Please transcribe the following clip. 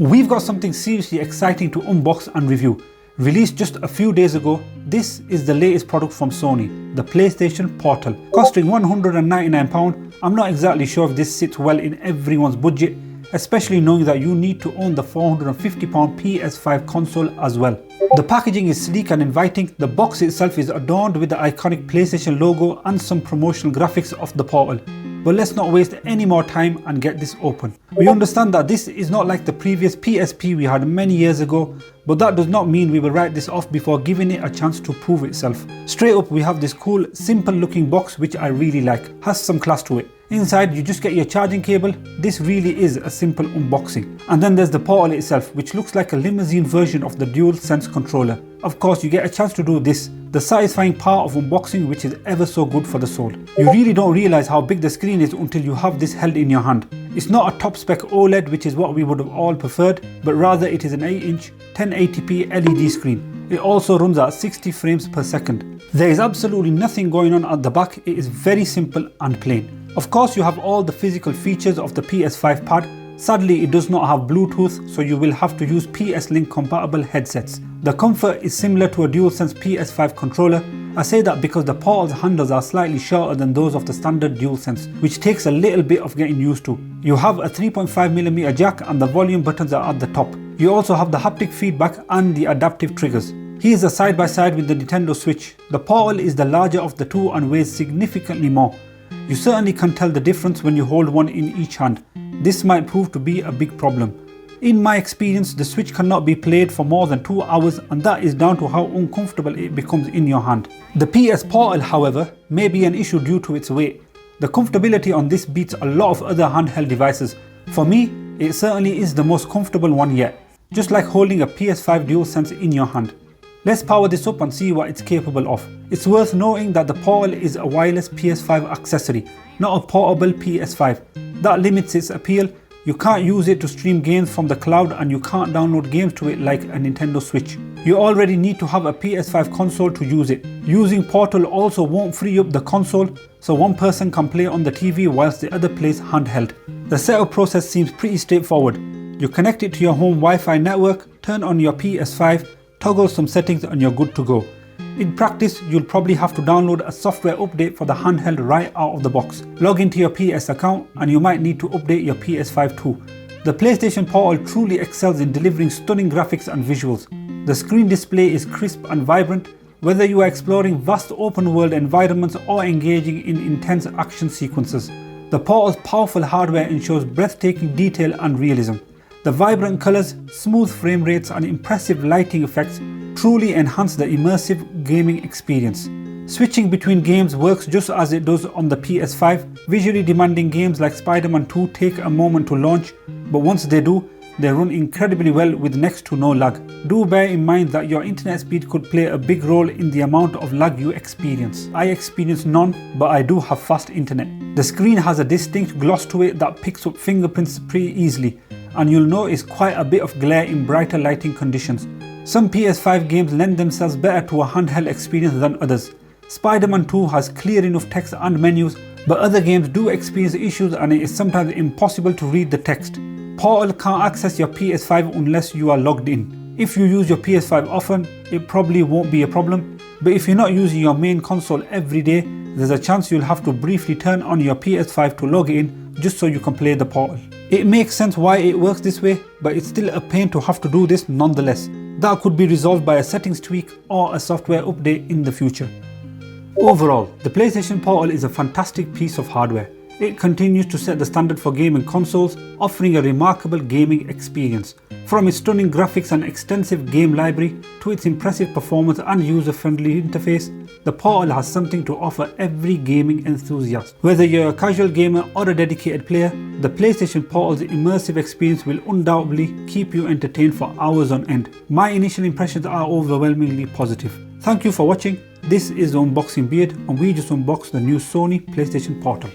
We've got something seriously exciting to unbox and review. Released just a few days ago, this is the latest product from Sony, the PlayStation Portal. Costing £199, I'm not exactly sure if this sits well in everyone's budget, especially knowing that you need to own the £450 PS5 console as well. The packaging is sleek and inviting. The box itself is adorned with the iconic PlayStation logo and some promotional graphics of the Portal. But let's not waste any more time and get this open. We understand that this is not like the previous PSP we had many years ago, but that does not mean we will write this off before giving it a chance to prove itself. Straight up, we have this cool, simple looking box which I really like, has some class to it. Inside you just get your charging cable. This really is a simple unboxing. And then there's the Portal itself, which looks like a limousine version of the DualSense controller. Of course, you get a chance to do this, the satisfying part of unboxing, which is ever so good for the soul. You really don't realize how big the screen is until you have this held in your hand. It's not a top spec OLED, which is what we would have all preferred, but rather it is an 8-inch 1080p LED screen. It also runs at 60 frames per second. There is absolutely nothing going on at the back. It is very simple and plain. Of course, you have all the physical features of the PS5 pad. Sadly, it does not have Bluetooth, so you will have to use PS-Link compatible headsets. The comfort is similar to a DualSense PS5 controller. I say that because the Portal's handles are slightly shorter than those of the standard DualSense, which takes a little bit of getting used to. You have a 3.5mm jack and the volume buttons are at the top. You also have the haptic feedback and the adaptive triggers. Here's a side by side with the Nintendo Switch. The Portal is the larger of the two and weighs significantly more. You certainly can tell the difference when you hold one in each hand. This might prove to be a big problem. In my experience, the Switch cannot be played for more than 2 hours, and that is down to how uncomfortable it becomes in your hand. The PS Portal, however, may be an issue due to its weight. The comfortability on this beats a lot of other handheld devices. For me, it certainly is the most comfortable one yet, just like holding a PS5 DualSense in your hand. Let's power this up and see what it's capable of. It's worth noting that the Portal is a wireless PS5 accessory, not a portable PS5. That limits its appeal. You can't use it to stream games from the cloud, and you can't download games to it like a Nintendo Switch. You already need to have a PS5 console to use it. Using Portal also won't free up the console, so one person can play on the TV whilst the other plays handheld. The setup process seems pretty straightforward. You connect it to your home Wi-Fi network, turn on your PS5, toggle some settings and you're good to go. In practice, you'll probably have to download a software update for the handheld right out of the box. Log into your PS account and you might need to update your PS5 too. The PlayStation Portal truly excels in delivering stunning graphics and visuals. The screen display is crisp and vibrant, whether you are exploring vast open world environments or engaging in intense action sequences. The Portal's powerful hardware ensures breathtaking detail and realism. The vibrant colours, smooth frame rates and impressive lighting effects truly enhance the immersive gaming experience. Switching between games works just as it does on the PS5. Visually demanding games like Spider-Man 2 take a moment to launch, but once they do, they run incredibly well with next to no lag. Do bear in mind that your internet speed could play a big role in the amount of lag you experience. I experience none, but I do have fast internet. The screen has a distinct gloss to it that picks up fingerprints pretty easily, and you'll notice quite a bit of glare in brighter lighting conditions. Some PS5 games lend themselves better to a handheld experience than others. Spider-Man 2 has clear enough text and menus, but other games do experience issues and it is sometimes impossible to read the text. Portal can't access your PS5 unless you are logged in. If you use your PS5 often, it probably won't be a problem, but if you're not using your main console every day, there's a chance you'll have to briefly turn on your PS5 to log in just so you can play the Portal. It makes sense why it works this way, but it's still a pain to have to do this nonetheless. That could be resolved by a settings tweak or a software update in the future. Overall, the PlayStation Portal is a fantastic piece of hardware. It continues to set the standard for gaming consoles, offering a remarkable gaming experience. From its stunning graphics and extensive game library to its impressive performance and user-friendly interface, the Portal has something to offer every gaming enthusiast. Whether you're a casual gamer or a dedicated player, the PlayStation Portal's immersive experience will undoubtedly keep you entertained for hours on end. My initial impressions are overwhelmingly positive. Thank you for watching. This is the Unboxing Beard and we just unboxed the new Sony PlayStation Portal.